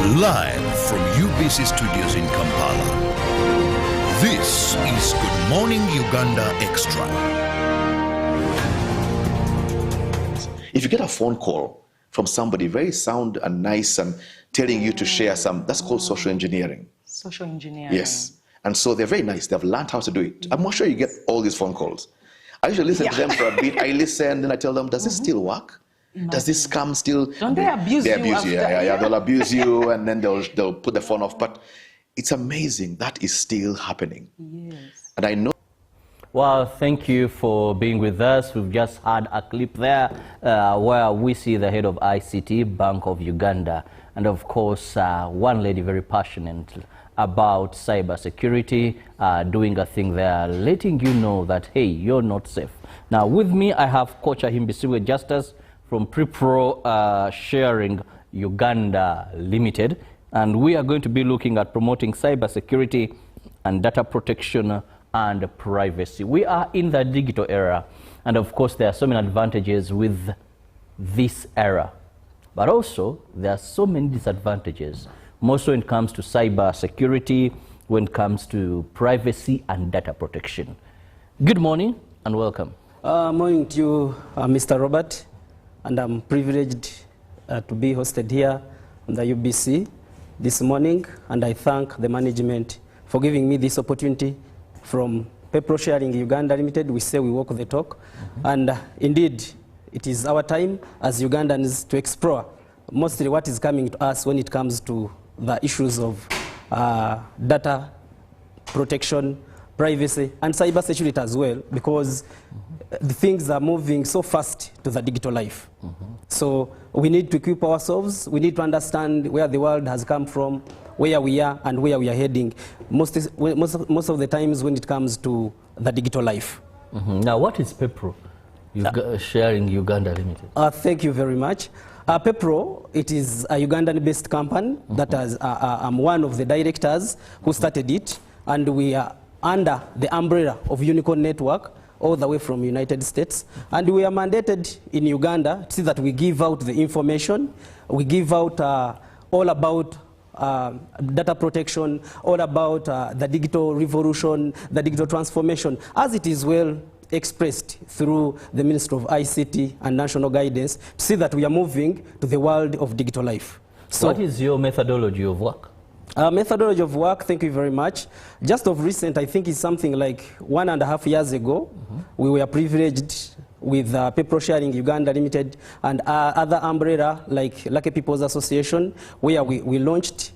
Live from UBC Studios in Kampala, this is Good Morning Uganda Extra. If you get a phone call from somebody very sound and nice and telling you to share some, that's called social engineering. Social engineering. Yes. And so they're very nice. They've learned how to do it. I'm not sure you get all these phone calls. I usually listen to them for a bit. I listen, then I tell them, does this still work? Does this scam still? Don't they abuse you? They abuse you, yeah. They'll abuse you and then they'll put the phone off. But it's amazing that is still happening. Yes. And I know. Well, thank you for being with us. We've just had a clip there where we see the head of ICT, Bank of Uganda, and of course, one lady very passionate about cybersecurity, doing a thing there, letting you know that, hey, you're not safe. Now, with me, I have Coach Ahimbisiwe Justus from Prepro Sharing Uganda Limited, and we are going to be looking at promoting cybersecurity and data protection and privacy. We are in the digital era, and of course there are so many advantages with this era, but also there are so many disadvantages, mostly when it comes to cybersecurity, when it comes to privacy and data protection. Good morning and welcome. Morning to you, Mr. Robert, and I'm privileged to be hosted here on the UBC this morning, and I thank the management for giving me this opportunity. From Prepro Sharing Uganda Limited, we say we walk the talk, and indeed it is our time as Ugandans to explore mostly what is coming to us when it comes to the issues of data protection, privacy, and cybersecurity as well, because the things are moving so fast to the digital life. So we need to equip ourselves, we need to understand where the world has come from, where we are and where we are heading, most of the times when it comes to the digital life. Now, what is Prepro Sharing Uganda Limited? Thank you very much. Prepro, it is a Ugandan-based company that has, I'm one of the directors who started it, and we are under the umbrella of Unicorn Network, all the way from United States, and we are mandated in Uganda to see that we give out the information, we give out all about data protection, all about the digital revolution, the digital transformation, as it is well expressed through the Ministry of ICT and National Guidance, to see that we are moving to the world of digital life. So, what is your methodology of work? Methodology of work, thank you very much. Just of recent, I think it's something like 1.5 years ago, we were privileged with Prepro Sharing Uganda Limited and other umbrella like Lucky People's Association, where we launched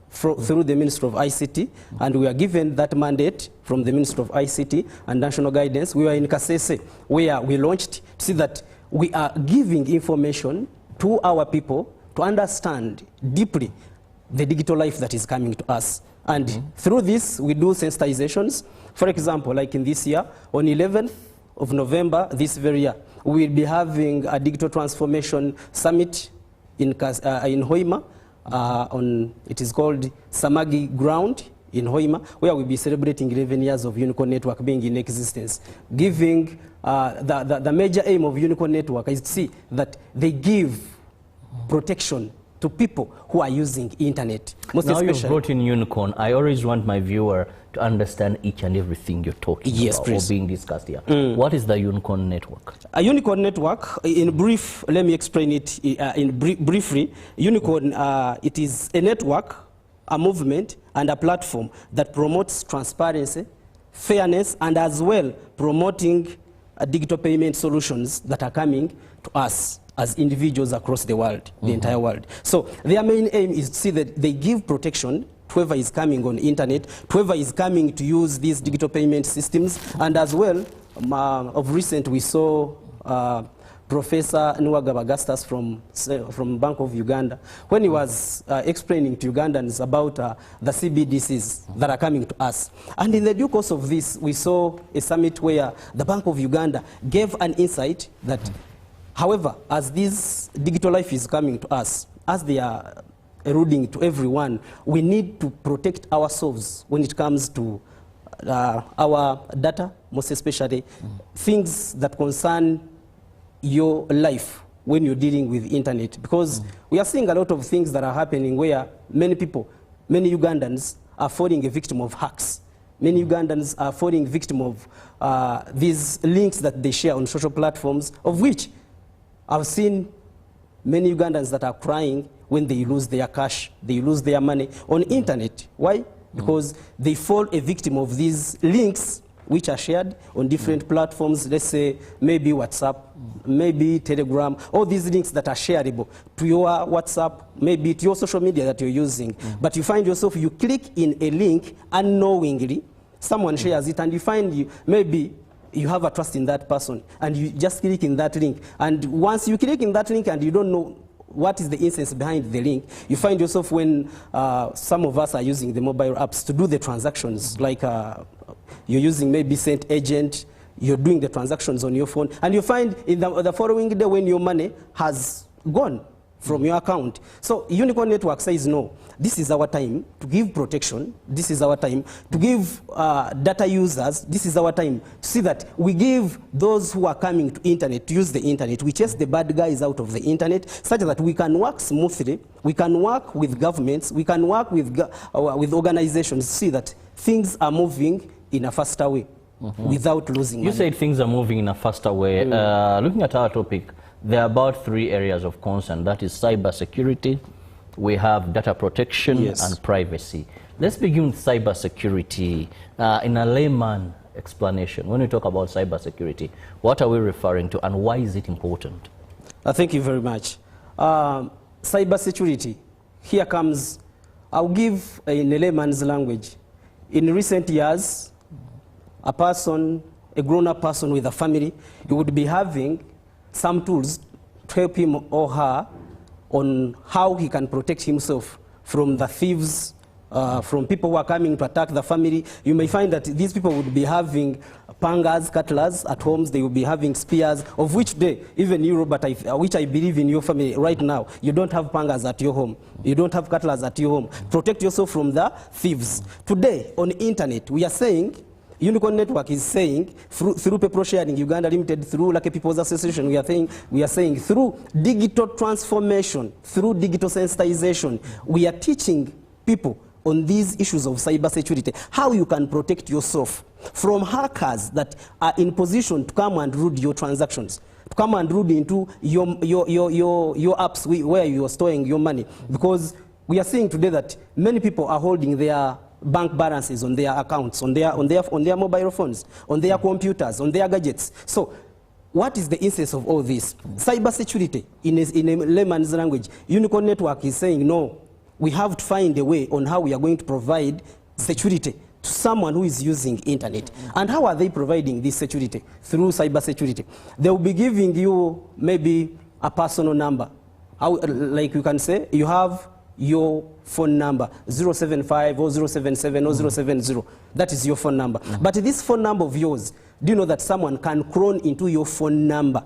through the Ministry of ICT, and we were given that mandate from the Ministry of ICT and National Guidance. We were in Kasese, where we launched to see that we are giving information to our people to understand deeply the digital life that is coming to us. And through this, we do sensitizations. For example, like in this year, on 11th of November, this very year, we will be having a digital transformation summit in Hoima. It is called Samagi Ground in Hoima, where we'll be celebrating 11 years of Unicorn Network being in existence. Giving the major aim of Unicorn Network is to see that they give protection to people who are using internet. Most now you've brought in Unicorn. I always want my viewer to understand each and everything you're talking about or being discussed here. What is the Unicorn Network? A Unicorn Network, in brief, let me explain it briefly. Unicorn, it is a network, a movement, and a platform that promotes transparency, fairness, and as well promoting digital payment solutions that are coming to us as individuals across the world, the entire world. So their main aim is to see that they give protection to whoever is coming on the internet, to whoever is coming to use these digital payment systems, and as well, of recent we saw Professor Nwagaba Augustus from Bank of Uganda, when he was explaining to Ugandans about the CBDCs that are coming to us. And in the due course of this, we saw a summit where the Bank of Uganda gave an insight that however, as this digital life is coming to us, as they are eroding to everyone, we need to protect ourselves when it comes to our data, most especially things that concern your life when you're dealing with internet, because we are seeing a lot of things that are happening where many people, many Ugandans are falling a victim of hacks. Many Ugandans are falling victim of these links that they share on social platforms, of which I've seen many Ugandans that are crying when they lose their cash, they lose their money on internet. Why? Because they fall a victim of these links which are shared on different platforms, let's say maybe WhatsApp, maybe Telegram, all these links that are shareable to your WhatsApp, maybe to your social media that you're using. But you find yourself, you click in a link unknowingly, someone shares it, and you find maybe you have a trust in that person, and you just click in that link. And once you click in that link and you don't know what is the instance behind the link, you find yourself when some of us are using the mobile apps to do the transactions, like you're using maybe Sent Agent, you're doing the transactions on your phone, and you find in the following day when your money has gone from your account. So Unicorn Network says, no, this is our time to give protection, this is our time to give data users, this is our time to see that we give those who are coming to internet to use the internet, we chase the bad guys out of the internet, such that we can work smoothly, we can work with governments, we can work with organizations to see that things are moving in a faster way without losing money. You said things are moving in a faster way. Looking at our topic, there are about 3 areas of concern. That is cybersecurity, we have data protection, and privacy. Let's begin with cybersecurity. In a layman explanation, when we talk about cybersecurity, what are we referring to and why is it important? Thank you very much. Cybersecurity, here comes, I'll give in a layman's language. In recent years, a person, a grown-up person with a family, you would be having some tools to help him or her on how he can protect himself from the thieves, from people who are coming to attack the family. You may find that these people would be having pangas, cutlass at homes, they will be having spears, of which they, even you, Robert, which I believe in your family right now, you don't have pangas at your home, you don't have cutlass at your home. Protect yourself from the thieves. Today, on the internet, we are saying, Unicorn Network is saying, through People Sharing Uganda Limited, through Lucky People's Association, we are saying through digital transformation, through digital sensitization, we are teaching people on these issues of cybersecurity, how you can protect yourself from hackers that are in position to come and root your transactions, to come and root into your apps where you are storing your money. Because we are seeing today that many people are holding their bank balances on their accounts, on their mobile phones, on their computers, on their gadgets. So what is the instance of all this? Cybersecurity, in a layman's language, Unicorn Network is saying, no, we have to find a way on how we are going to provide security to someone who is using internet. And how are they providing this security? Through cybersecurity. They will be giving you maybe a personal number. How, like you can say, you have your phone number, 075 or 077 or 070. That is your phone number. But this phone number of yours, do you know that someone can clone into your phone number?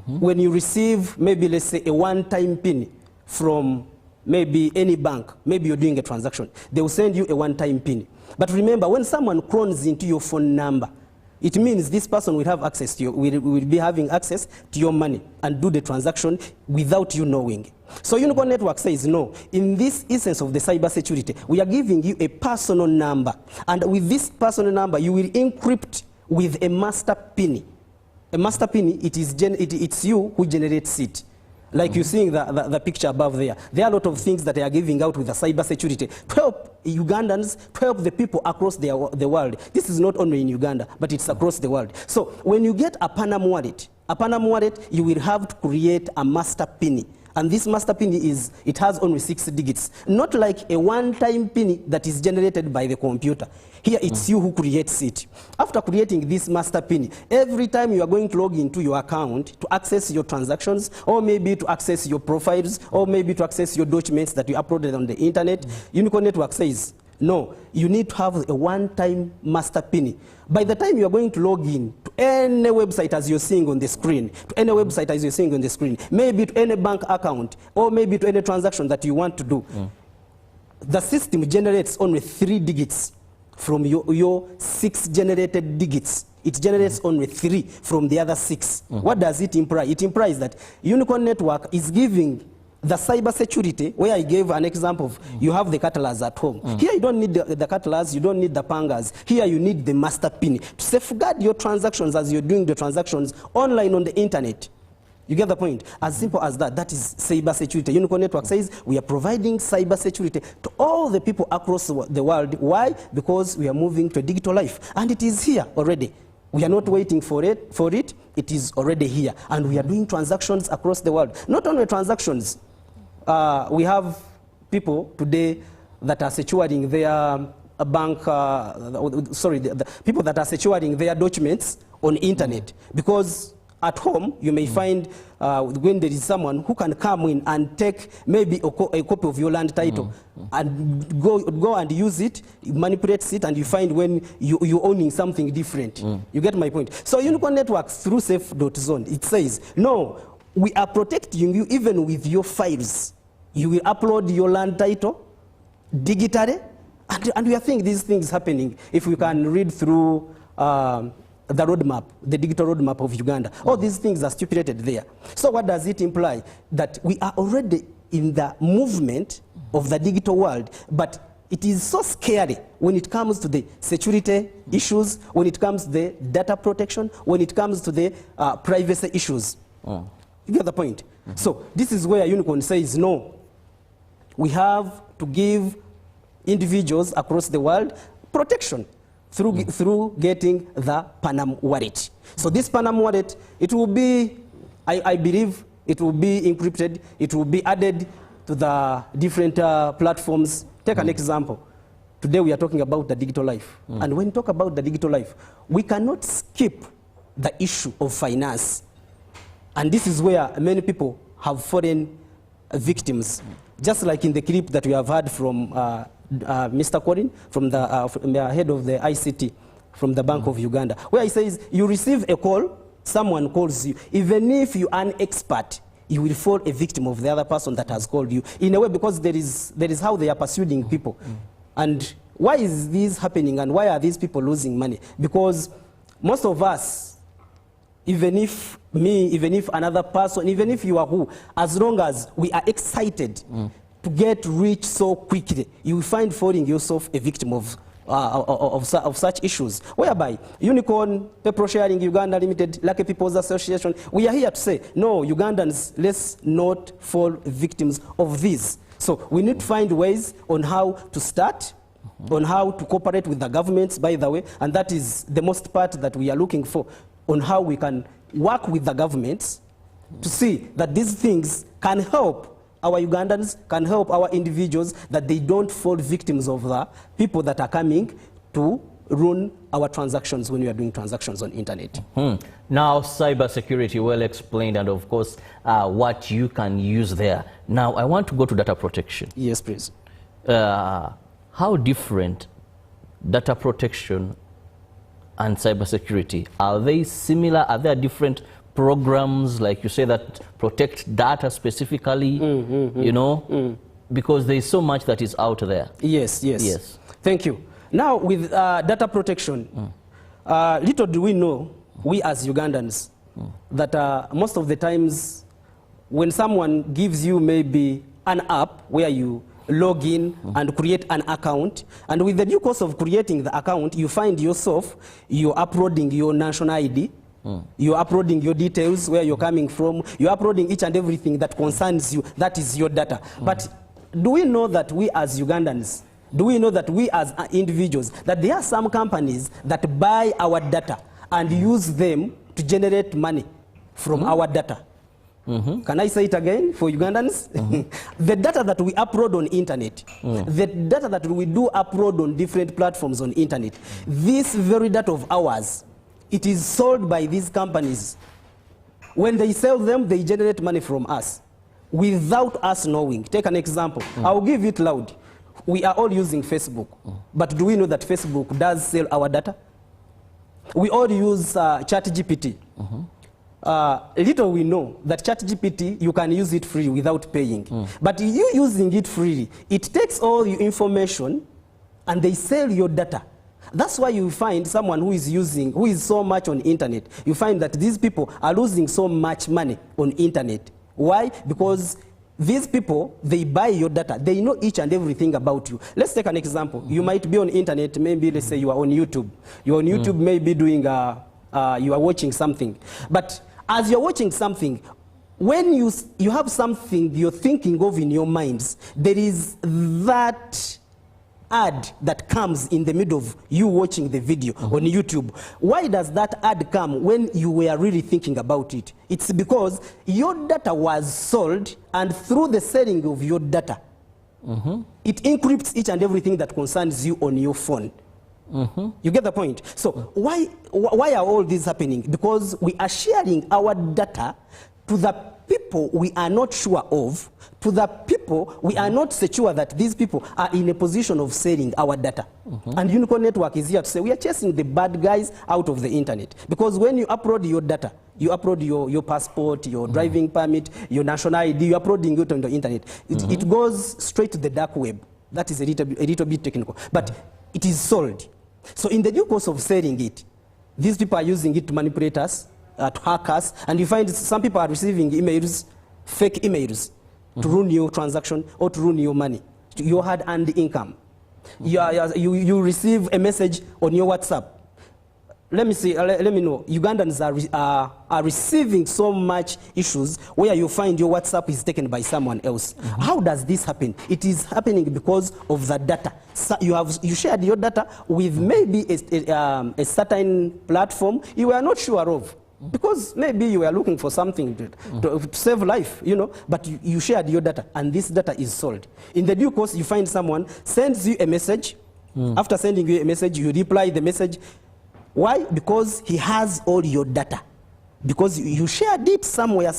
When you receive maybe, let's say, a one-time PIN from maybe any bank, maybe you're doing a transaction, they will send you a one-time PIN. But remember, when someone clones into your phone number, it means this person will have access to will be having access to your money and do the transaction without you knowing. So Unicorn Network says, no, in this instance of the cybersecurity, we are giving you a personal number. And with this personal number, you will encrypt with a master PIN. A master PIN, it's you who generates it. Like you're seeing the picture above there. There are a lot of things that they are giving out with the cybersecurity to help Ugandans, to help the people across the world. This is not only in Uganda, but it's across the world. So when you get a Panam wallet, you will have to create a master PIN. And this master PIN it has only 6 digits. Not like a one-time PIN that is generated by the computer. Here it's you who creates it. After creating this master PIN, every time you are going to log into your account to access your transactions, or maybe to access your profiles, or maybe to access your documents that you uploaded on the internet, Unicorn Network says, no, you need to have a one-time master PIN. By the time you are going to log in to any website as you're seeing on the screen, maybe to any bank account, or maybe to any transaction that you want to do, the system generates only 3 digits from your 6 generated digits it generates only 3 from the other 6. What does it imply? It implies that Unicorn Network is giving the cybersecurity, where I gave an example of you have the catalysts at home. Here you don't need the catalysts, you don't need the pangas. Here you need the master pin to safeguard your transactions as you're doing the transactions online on the internet. You get the point? As simple as that. That is cybersecurity. Unicorn Network says we are providing cybersecurity to all the people across the world. Why? Because we are moving to a digital life. And it is here already. We are not waiting for it. It is already here. And we are doing transactions across the world. Not only transactions. We have people today that are securing their bank, the people that are securing their documents on internet. Because at home, you may find when there is someone who can come in and take maybe a copy of your land title and go and use it, manipulates it, and you find when you're owning something different. You get my point? So Unicorn Network, through safe.zone, it says, no, we are protecting you even with your files. You will upload your land title digitally, and we are seeing these things happening. If we can read through the roadmap, the digital roadmap of Uganda. All these things are stipulated there. So what does it imply? That we are already in the movement of the digital world, but it is so scary when it comes to the security issues, when it comes to the data protection, when it comes to the privacy issues. You get the point? So this is where Unicorn says, no, we have to give individuals across the world protection through getting the Panam wallet. So this Panam wallet, it will be, I believe, it will be encrypted. It will be added to the different platforms. Take an example. Today we are talking about the digital life. And when we talk about the digital life, we cannot skip the issue of finance. And this is where many people have fallen victims. Just like in the clip that we have heard from Mr. Corin, from the head of the ICT, from the Bank of Uganda, where he says, you receive a call, someone calls you. Even if you are an expert, you will fall a victim of the other person that has called you. In a way, because there is how they are pursuing people. And why is this happening, and why are these people losing money? Because most of us, even if me, even if another person, even if you are who, as long as we are excited to get rich so quickly, you will find falling yourself a victim of such issues. Whereby Unicorn, People Sharing Uganda Limited, Lucky People's Association, we are here to say, no, Ugandans, let's not fall victims of this. So we need to find ways on how to start, on how to cooperate with the governments, by the way, and that is the most part that we are looking for, on how we can work with the governments to see that these things can help our Ugandans, can help our individuals, that they don't fall victims of the people that are coming to ruin our transactions when we are doing transactions on internet. Now, cybersecurity, well explained, and of course, what you can use there. Now, I want to go to data protection. Yes, please. How different data protection and cybersecurity? Are they similar? Are there different programs, like you say, that protect data specifically, you know? Because there is so much that is out there. Yes. Thank you. Now, with data protection, little do we know, we as Ugandans, that most of the times when someone gives you maybe an app where you log in and create an account, and with the due course of creating the account, you find yourself, you're uploading your national ID, you're uploading your details, where you're coming from, you're uploading each and everything that concerns you, that is your data. But do we know that we as Ugandans, do we know that we as individuals, that there are some companies that buy our data and use them to generate money from our data? Can I say it again for Ugandans? The data that we upload on internet, the data that we do upload on different platforms on internet, this very data of ours, it is sold by these companies. When they sell them, they generate money from us without us knowing. Take an example. I'll give it loud. We are all using Facebook, but do we know that Facebook does sell our data? We all use ChatGPT. Little we know that ChatGPT, you can use it free without paying. But you using it freely, it takes all your information and they sell your data. That's why you find someone who is so much on internet. You find that these people are losing so much money on internet. Why? Because these people, they buy your data. They know each and everything about you. Let's take an example. You might be on internet, maybe let's say you are on YouTube. You're on YouTube, maybe doing, you are watching something. But as you're watching something, when you have something you're thinking of in your minds, there is that ad that comes in the middle of you watching the video on YouTube. Why does that ad come when you were really thinking about it? It's because your data was sold, and through the selling of your data, it encrypts each and everything that concerns you on your phone. You get the point? So why are all these happening? Because we are sharing our data to the people we are not sure of, to the people we are not secure that these people are in a position of selling our data. And Unicorn Network is here to say we are chasing the bad guys out of the internet. Because when you upload your data, you upload your passport, your driving permit, your national ID, you're uploading it on the internet. It goes straight to the dark web. That is a little bit technical. But it is sold. So in the due course of selling it, these people are using it to manipulate us, to hack us, and you find some people are receiving emails, fake emails, to ruin your transaction or to ruin your money, your hard-earned income. You receive a message on your WhatsApp. Let me know. Ugandans are receiving so much issues where you find your WhatsApp is taken by someone else. How does this happen? It is happening because of the data. So you shared your data with maybe a certain platform you were not sure of. Because maybe you were looking for something to save life, you know, but you shared your data, and this data is sold. In the due course, you find someone sends you a message. After sending you a message, you reply the message. Why? Because he has all your data. Because you shared it somewhere,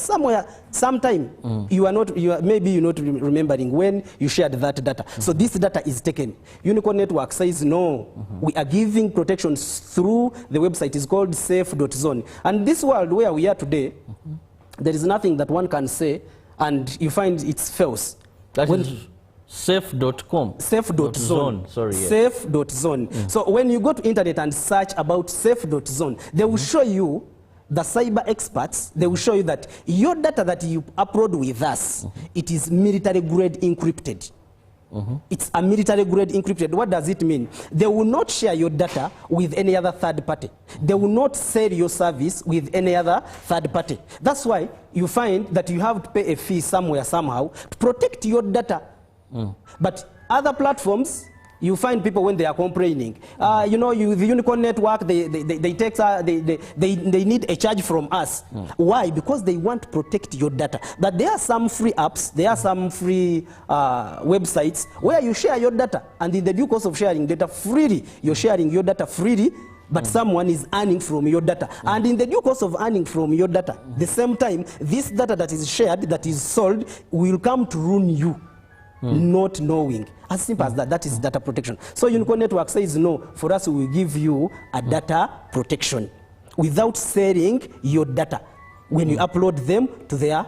sometime. Maybe you're not remembering when you shared that data. So this data is taken. Unicorn Network says no. We are giving protections through the website. It's called safe.zone. And this world where we are today, there is nothing that one can say and you find it's false. That is safe.com. Safe.zone. Sorry. Yeah. Safe.zone. So when you go to internet and search about safe.zone, they will show you, the cyber experts, they will show you that your data that you upload with us, it is military grade encrypted. It's a military grade encrypted. What does it mean? They will not share your data with any other third party. They will not sell your service with any other third party. That's why you find that you have to pay a fee somewhere, somehow, to protect your data. But other platforms, you find people when they are complaining, the Unicorn Network, they need a charge from us. Why? Because they want to protect your data. But there are some free apps, there are some free websites where you share your data, and in the due course of sharing data freely, you're sharing your data freely, but someone is earning from your data. And in the due course of earning from your data, the same time, this data that is shared, that is sold, will come to ruin you. Not knowing. As simple as that. That is data protection. So Unicorn Network says no, for us we will give you a data protection without selling your data when you upload them to their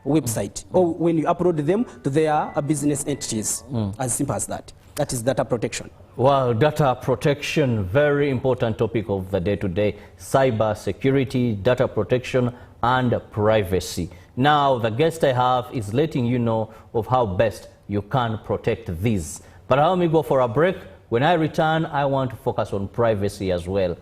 website or when you upload them to their business entities. As simple as that. That is data protection. Well, data protection, very important topic of the day today. Cyber security, data protection, and privacy. Now, the guest I have is letting you know of how best you can protect these. But allow me go for a break. When I return, I want to focus on privacy as well.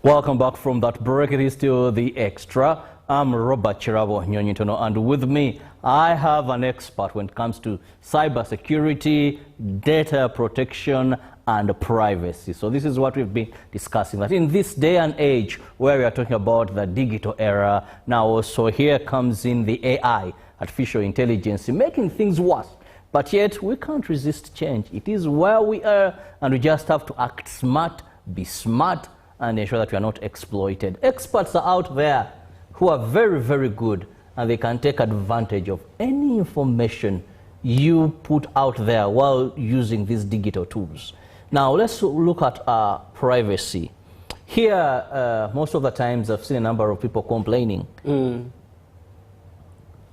Welcome back from that break. It is still The Extra. I'm Robert Chirabo Nyonyitono, and with me, I have an expert when it comes to cybersecurity, data protection, and privacy. So this is what we've been discussing, that in this day and age where we are talking about the digital era, now also here comes in the AI, artificial intelligence, making things worse. But yet we can't resist change. It is where we are, and we just have to act smart, be smart, and ensure that we are not exploited. Experts are out there who are very, very good, and they can take advantage of any information you put out there while using these digital tools. Now, let's look at privacy. Here, most of the times, I've seen a number of people complaining.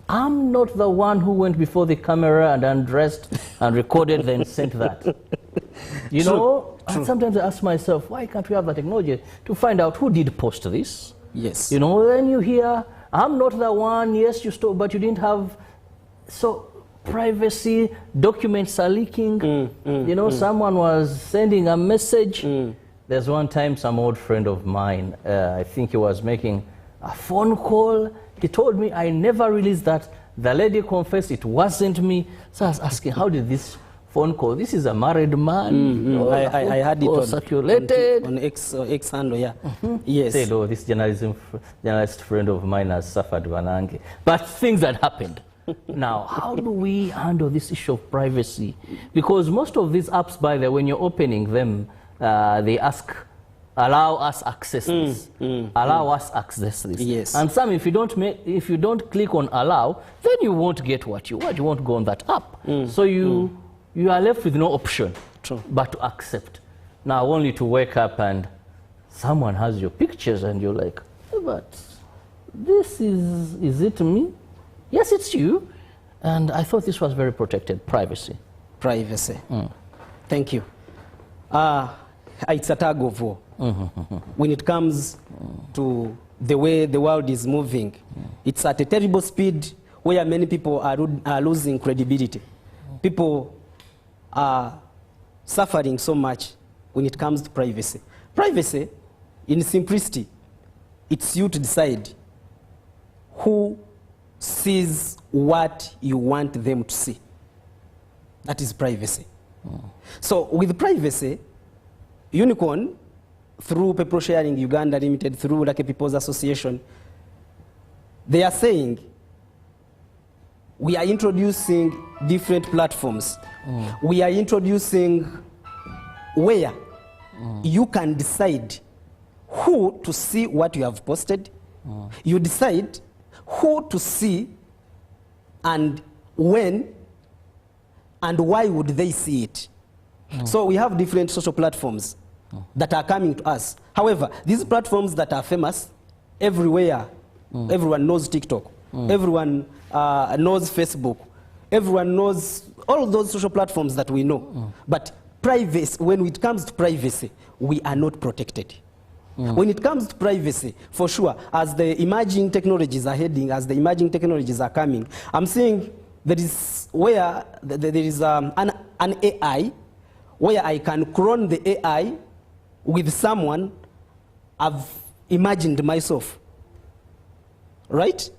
I'm not the one who went before the camera and undressed and recorded then sent that. You know, and sometimes I ask myself, why can't we have the technology to find out who did post this? Yes. You know, then you hear, I'm not the one, yes, you stole, but you didn't have, so privacy, documents are leaking. You know, someone was sending a message. There's one time some old friend of mine, I think he was making a phone call. He told me, I never released that. The lady confessed it wasn't me. So I was asking, how did this phone call? This is a married man. I had it circulated. on X handle, yeah. Yes. Said, oh, this journalist friend of mine has suffered Vanange. But things that happened. Now, how do we handle this issue of privacy? Because most of these apps, by the way, when you're opening them, they ask, allow us access this. Allow us access this. Yes. And some, if you don't click on allow, then you won't get what you want. You won't go on that app. So you are left with no option but to accept. Now, only to wake up and someone has your pictures and you're like, but this is it me? Yes, it's you. And I thought this was very protected, privacy. Privacy. Thank you. It's a tug of war. When it comes to the way the world is moving, it's at a terrible speed where many people are losing credibility. People are suffering so much when it comes to privacy. Privacy, in simplicity, it's you to decide who sees what you want them to see. That is privacy. So with privacy, Unicorn, through People Sharing Uganda Limited, through Lucky People's Association, they are saying we are introducing different platforms. We are introducing where you can decide who to see what you have posted. You decide who to see and when and why would they see it. So we have different social platforms that are coming to us. However, these platforms that are famous everywhere, everyone knows TikTok, everyone knows Facebook, everyone knows all those social platforms that we know. But privacy, when it comes to privacy, we are not protected. When it comes to privacy, for sure, as the emerging technologies are heading, as the emerging technologies are coming, I'm seeing there is where there is an AI where I can clone the AI with someone I've imagined myself. Right?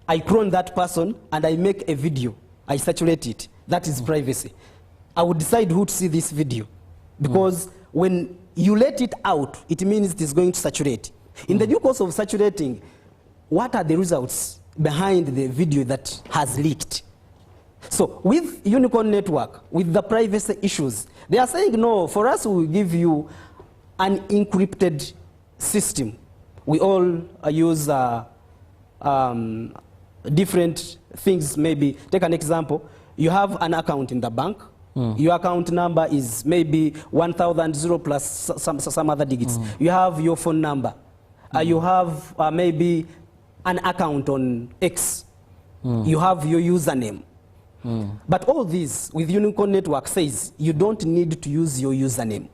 I clone that person and I make a video. I saturate it. That is privacy. I would decide who to see this video. Because when you let it out, it means it is going to saturate. In the due course of saturating, what are the results behind the video that has leaked? So with Unicorn Network, with the privacy issues, they are saying, no, for us we will give you an encrypted system. We all use different things. Maybe take an example. You have an account in the bank. Your account number is maybe 1,000 plus some other digits. You have your phone number. You have maybe an account on X. You have your username. But all this with Unicorn Network says you don't need to use your username.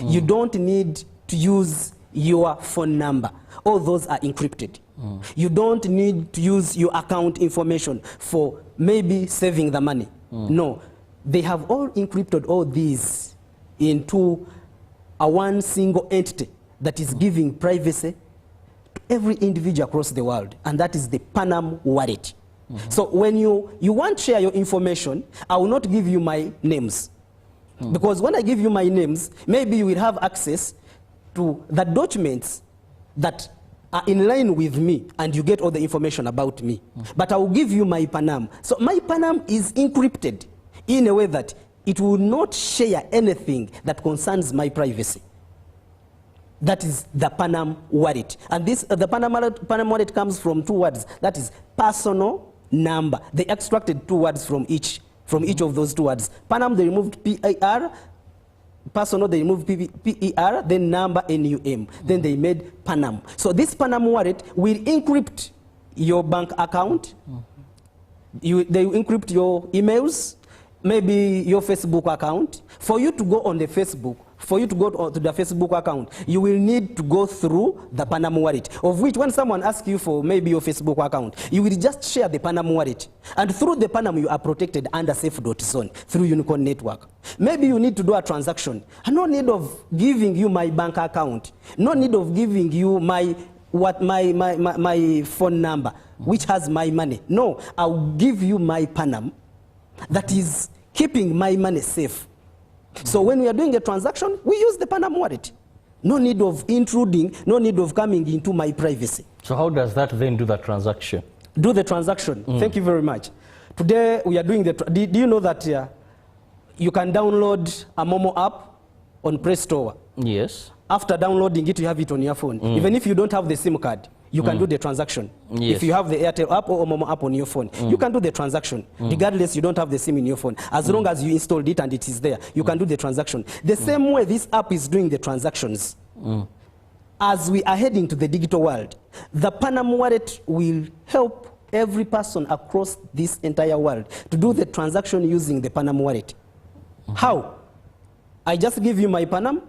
You don't need to use your phone number. All those are encrypted. You don't need to use your account information for maybe saving the money. No. They have all encrypted all these into a one single entity that is giving privacy to every individual across the world, and that is the Panam wallet. So when you want to share your information, I will not give you my names. Because when I give you my names, maybe you will have access to the documents that are in line with me, and you get all the information about me. But I will give you my Panam. So my Panam is encrypted in a way that it will not share anything that concerns my privacy. That is the Panam wallet. And this, the Panam wallet comes from two words. That is personal number. They extracted two words from each of those two words. Panam, they removed P-A-R. Personal, they removed P-E-R, then number, N-U-M. Then they made Panam. So this Panam wallet will encrypt your bank account, They encrypt your emails, maybe your Facebook account. For you to go on the Facebook, for you to go to the Facebook account, you will need to go through the Panama wallet, of which when someone asks you for maybe your Facebook account, you will just share the Panama wallet. And through the Panama, you are protected under safe.zone through Unicorn Network. Maybe you need to do a transaction. No need of giving you my bank account. No need of giving you my phone number, which has my money. No, I'll give you my Panama that is keeping my money safe. So when we are doing a transaction, we use the Panama wallet. No need of intruding, no need of coming into my privacy. So how does that then do the transaction? Do the transaction. Thank you very much. Today we are doing the, do you know that you can download a Momo app on Play Store? Yes. After downloading it, you have it on your phone. Even if you don't have the SIM card, you can do the transaction. Yes. If you have the Airtel app or Momo app on your phone, you can do the transaction. Regardless, you don't have the SIM in your phone. As long as you installed it and it is there, you can do the transaction. The same way this app is doing the transactions. As we are heading to the digital world, the Panama wallet will help every person across this entire world to do the transaction using the Panama wallet. How? I just give you my Panama.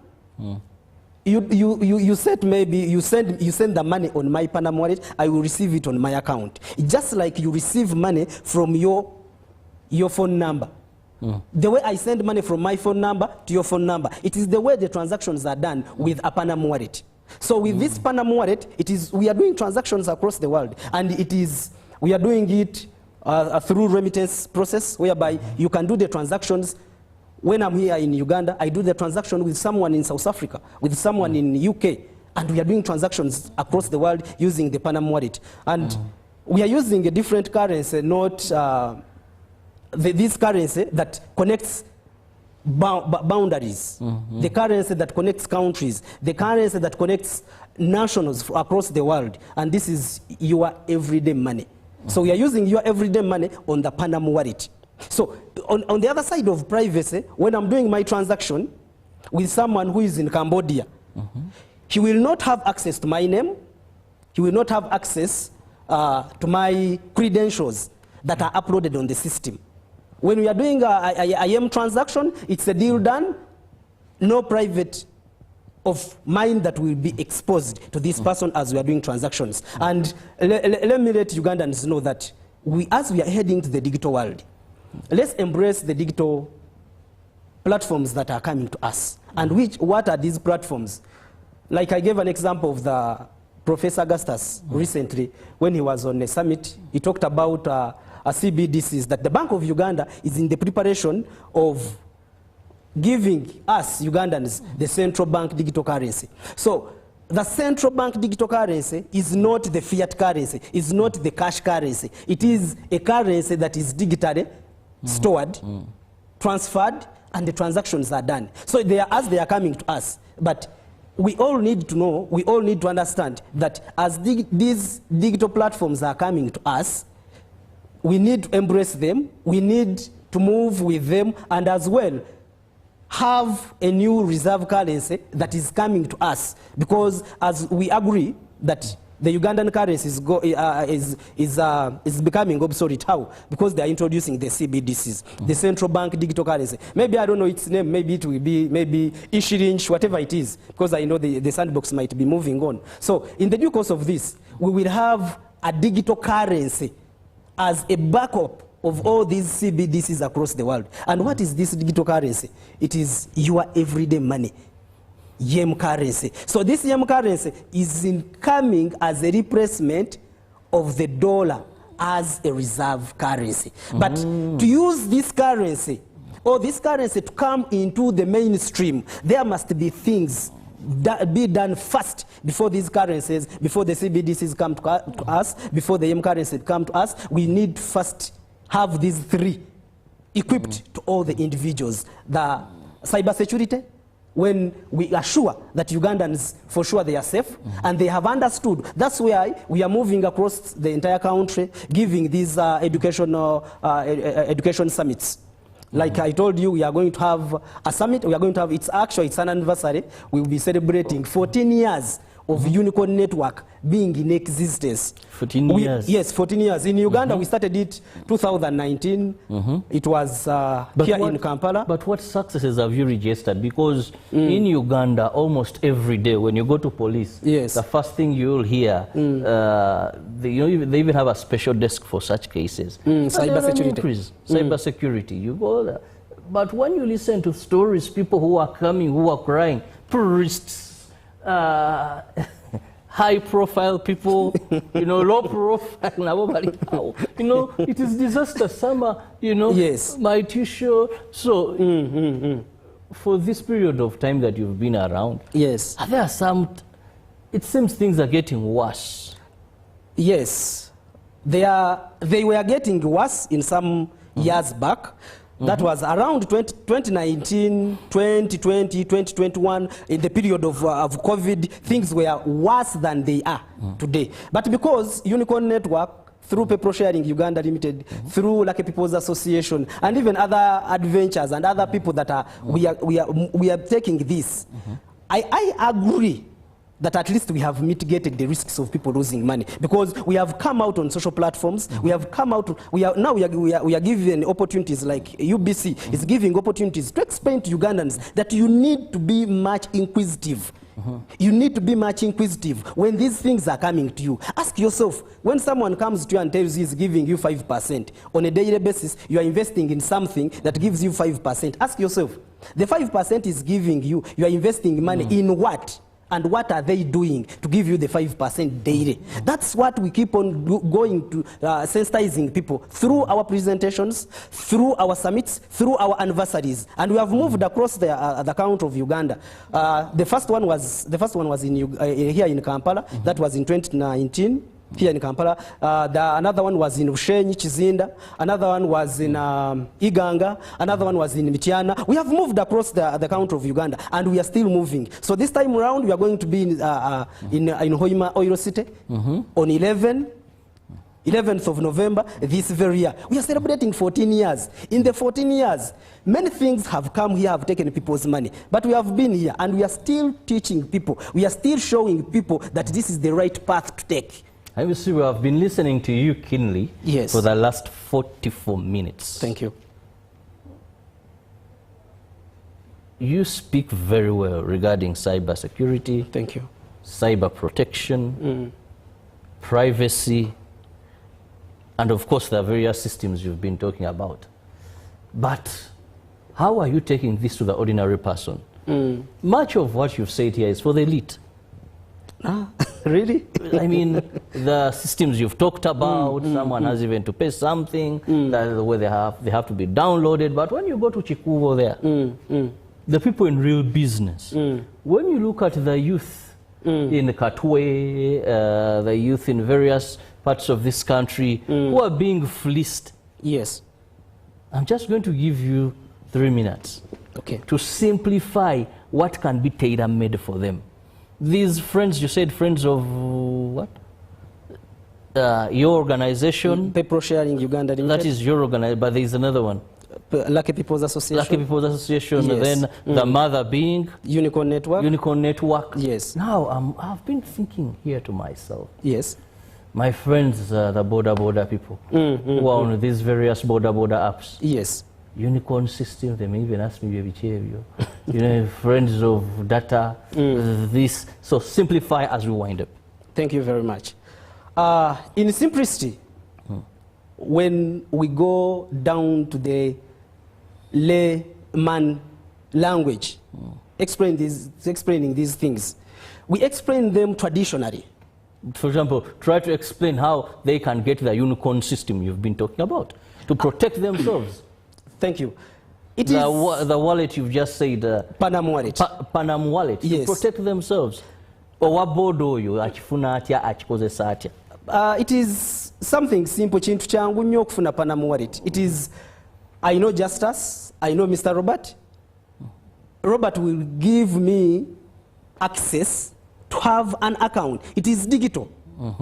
You said maybe you send the money on my Panama wallet, I will receive it on my account. Just like you receive money from your phone number. The way I send money from my phone number to your phone number, it is the way the transactions are done with a Panama wallet. So with this Panama wallet, we are doing transactions across the world, and we are doing it through remittance process, whereby you can do the transactions. When I'm here in Uganda, I do the transaction with someone in South Africa, with someone in UK, and we are doing transactions across the world using the Panama wallet. And we are using a different currency, not this currency that connects boundaries, the currency that connects countries, the currency that connects nationals across the world. And this is your everyday money. So we are using your everyday money on the Panama wallet. So on the other side of privacy, when I'm doing my transaction with someone who is in Cambodia, he will not have access to my name. He will not have access to my credentials that are uploaded on the system. When we are doing a IM transaction, it's a deal done, no private of mine that will be exposed to this person as we are doing transactions. And let me let Ugandans know that as we are heading to the digital world, let's embrace the digital platforms that are coming to us. And what are these platforms? Like I gave an example of the Professor Augustus recently, when he was on a summit, he talked about a CBDCs, that the Bank of Uganda is in the preparation of giving us Ugandans the central bank digital currency. So the central bank digital currency is not the fiat currency, is not the cash currency. It is a currency that is digitally stored, transferred, and the transactions are done. So as they are coming to us, but we all need to know, we all need to understand that as these digital platforms are coming to us, we need to embrace them, we need to move with them, and as well have a new reserve currency that is coming to us, because as we agree that the Ugandan currency is becoming obsolete. How? Because they are introducing the CBDCs, the central bank digital currency. Maybe I don't know its name. Maybe it will be Ishirinch, whatever it is, because I know the sandbox might be moving on. So in the due course of this, we will have a digital currency as a backup of all these CBDCs across the world. And what is this digital currency? It is your everyday money. YEM currency. So this YEM currency is coming as a replacement of the dollar as a reserve currency. But to use this currency, or this currency to come into the mainstream, there must be things that be done first before these currencies, before the CBDCs come to us, before the YEM currency come to us. We need to first have these three equipped to all the individuals. The cybersecurity, when we are sure that Ugandans, for sure they are safe, and they have understood. That's why we are moving across the entire country, giving these education summits. Like I told you, we are going to have a summit. We are going to have, it's an anniversary. We will be celebrating 14 years of unicorn network being in existence. 14 years. Yes, 14 years. In Uganda, we started it 2019. It was here in Kampala. But what successes have you registered? Because in Uganda, almost every day when you go to police, Yes. the first thing you'll hear, they even have a special desk for such cases. Cybersecurity. Cybersecurity. You go there. But when you listen to stories, people who are coming, who are crying, priests, high-profile people, low profile, it is disaster. Some Yes. my T-shirt. So, for this period of time that you've been around, Yes. are there some? It seems things are getting worse. Yes. They were getting worse in some years back. That was around 2019, 2020, 2021, in the period of COVID, things were worse than they are today. But because Unicorn Network, through People Sharing Uganda Limited, through Lucky People's Association, and even other adventures and other people that we are taking this, I agree that at least we have mitigated the risks of people losing money, because we have come out on social platforms. We have come out. We are given opportunities, like UBC is giving opportunities to explain to Ugandans that you need to be much inquisitive. You need to be much inquisitive when these things are coming to you. Ask yourself, when someone comes to you and tells you he's giving you 5% on a daily basis, you are investing in something that gives you 5%. Ask yourself, the 5% is giving you, you are investing money in what? And what are they doing to give you the 5% daily? That's what we keep on going to, sensitizing people through our presentations, through our summits, through our anniversaries. And we have moved across the country of Uganda. The first one was in here in Kampala. That was in 2019. Here in Kampala. Another one was in Ushenyi, Chizinda. Another one was in Iganga. Another one was in Mityana. We have moved across the country of Uganda, and we are still moving. So this time around, we are going to be in Hoima Oil City on 11th of November this very year. We are celebrating 14 years. In the 14 years, many things have come here, have taken people's money. But we have been here, and we are still teaching people. We are still showing people that this is the right path to take. I will see, we have been listening to you keenly Yes. for the last 44 minutes. Thank you. You speak very well regarding cybersecurity, Thank you. cyber protection, privacy, and of course the various systems you've been talking about. But how are you taking this to the ordinary person? Much of what you've said here is for the elite. Really? I mean, the systems you've talked about, someone has even to pay something, that's the way they have to be downloaded. But when you go to Chikuvo there, the people in real business, when you look at the youth in Katwe, the youth in various parts of this country who are being fleeced, Yes. I'm just going to give you 3 minutes Okay. to simplify what can be tailor-made for them. These friends, you said friends of what? Your organization? People Sharing Uganda Limited. That is your organization, but there is another one. Lucky People's Association. Lucky People's Association, Yes. then the mother being Unicorn Network. Unicorn Network. Yes. Now, I've been thinking here to myself, Yes. my friends, the border people, who are on these various border apps. Yes. Unicorn system, they may even ask me friends of data, this. So simplify as we wind up. Thank you very much. In simplicity, when we go down to the layman language, explaining these things, we explain them traditionally. For example, try to explain how they can get the unicorn system you've been talking about to protect themselves. Thank you. It The is wallet you've just said, Panam wallet. Panam wallet, Yes. to protect themselves. It is something simple. Chintu changu nnyo okufuna Panam wallet. It is, I know Justus, I know Mr. Robert. Robert will give me access to have an account. It is digital.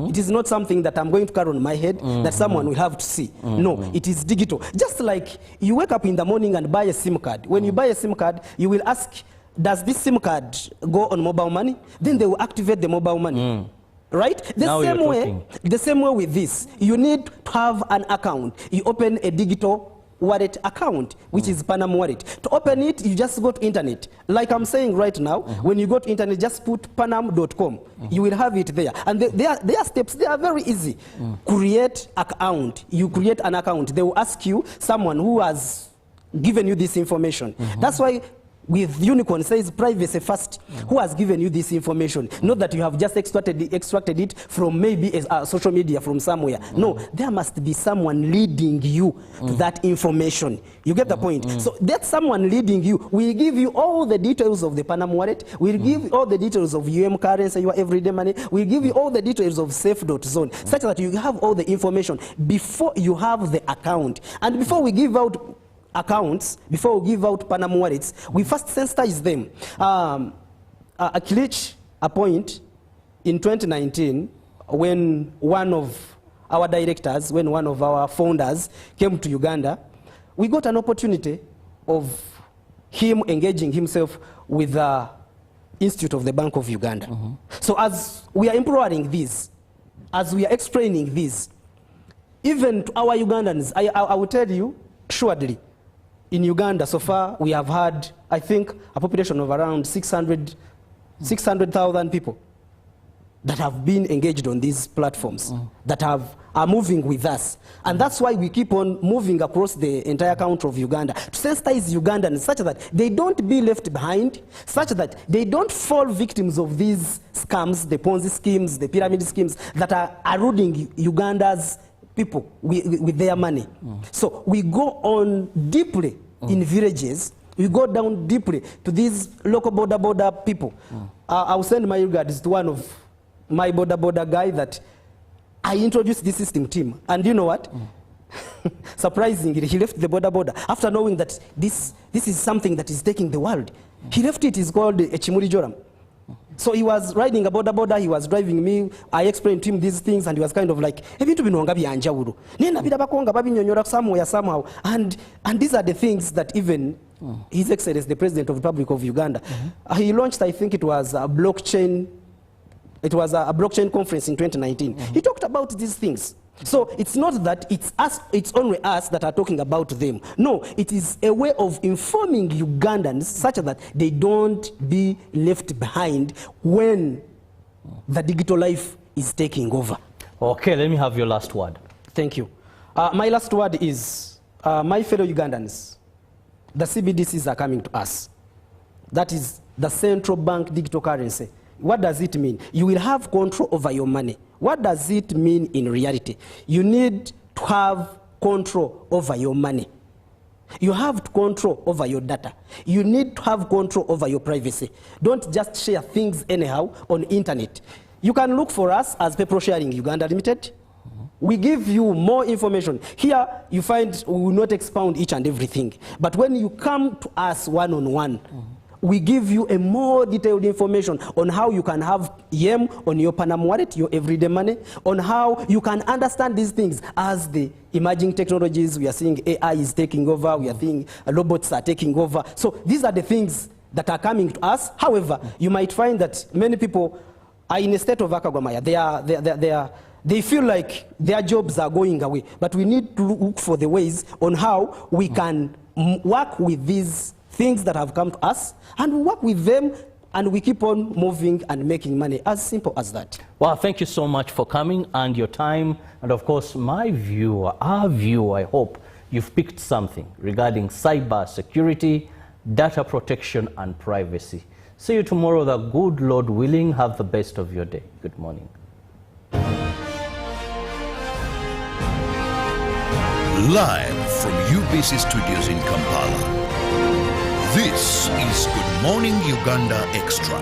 It is not something that I'm going to carry on my head that someone will have to see. No, it is digital. Just like you wake up in the morning and buy a SIM card. When you buy a SIM card, you will ask does this SIM card go on mobile money? Then they will activate the mobile money. Right? The same way with this. You need to have an account. You open a digital wallet account, which is Panam Wallet. To open it, you just go to internet. Like I'm saying right now, when you go to internet, just put panam.com. You will have it there. And their steps, they are very easy. Create account. You create an account. They will ask you someone who has given you this information. That's why with Unicorn says privacy first. Who has given you this information? Not that you have just extracted it from maybe a social media from somewhere. No, there must be someone leading you to that information. You get the point? So that someone leading you will give you all the details of the Panam wallet, will give you all the details of currency, your everyday money, will give you all the details of safe.zone, such that you have all the information before you have the account. And before we give out accounts, before we give out Panam wallets, we first sensitize them. Reach a point in 2019 when one of our directors, when one of our founders came to Uganda, we got an opportunity of him engaging himself with the Institute of the Bank of Uganda. So as we are empowering this, as we are explaining this, even to our Ugandans, I will tell you, surely, in Uganda, so far, we have had, I think, a population of around 600,000 people that have been engaged on these platforms, that are moving with us. And that's why we keep on moving across the entire country of Uganda to sensitize Ugandans such that they don't be left behind, such that they don't fall victims of these scams, the Ponzi schemes, the pyramid schemes that are eroding Uganda's people with their money. So we go on deeply in villages, we go down deeply to these local border people. I'll send my regards to one of my border guy that I introduced this system team. And you know what? Surprisingly, he left the border after knowing that this is something that is taking the world. He left it. It's called Echimuri Joram. So he was riding a border, he was driving me, I explained to him these things, and he was kind of like, ebintu bino nga byanjawulo. Nena birabakonga babinyonyola somehow. And these are the things that even His Excellency, the President of the Republic of Uganda, he launched, I think it was a blockchain conference in 2019. He talked about these things. So it's not that it's only us that are talking about them. No, it is a way of informing Ugandans such that they don't be left behind when the digital life is taking over. Okay, let me have your last word. Thank you. My last word is, my fellow Ugandans, the CBDCs are coming to us. That is the central bank digital currency. What does it mean? You will have control over your money. What does it mean in reality? You need to have control over your money. You have to control over your data. You need to have control over your privacy. Don't just share things anyhow on internet. You can look for us as People Sharing Uganda Limited. We give you more information. Here you find we will not expound each and everything. But when you come to us one-on-one, we give you a more detailed information on how you can have YEM on your Panam wallet, your everyday money, on how you can understand these things as the emerging technologies. We are seeing AI is taking over, we are seeing robots are taking over. So these are the things that are coming to us. However, you might find that many people are in a state of akagwamaya. They feel like their jobs are going away. But we need to look for the ways on how we can work with these things that have come to us, and we work with them, and we keep on moving and making money. As simple as that. Well, thank you so much for coming and your time. And of course, my viewer, our viewer, I hope you've picked something regarding cyber security, data protection, and privacy. See you tomorrow, the good Lord willing. Have the best of your day. Good morning. Live from UBC Studios in Kampala. This is Good Morning Uganda Extra.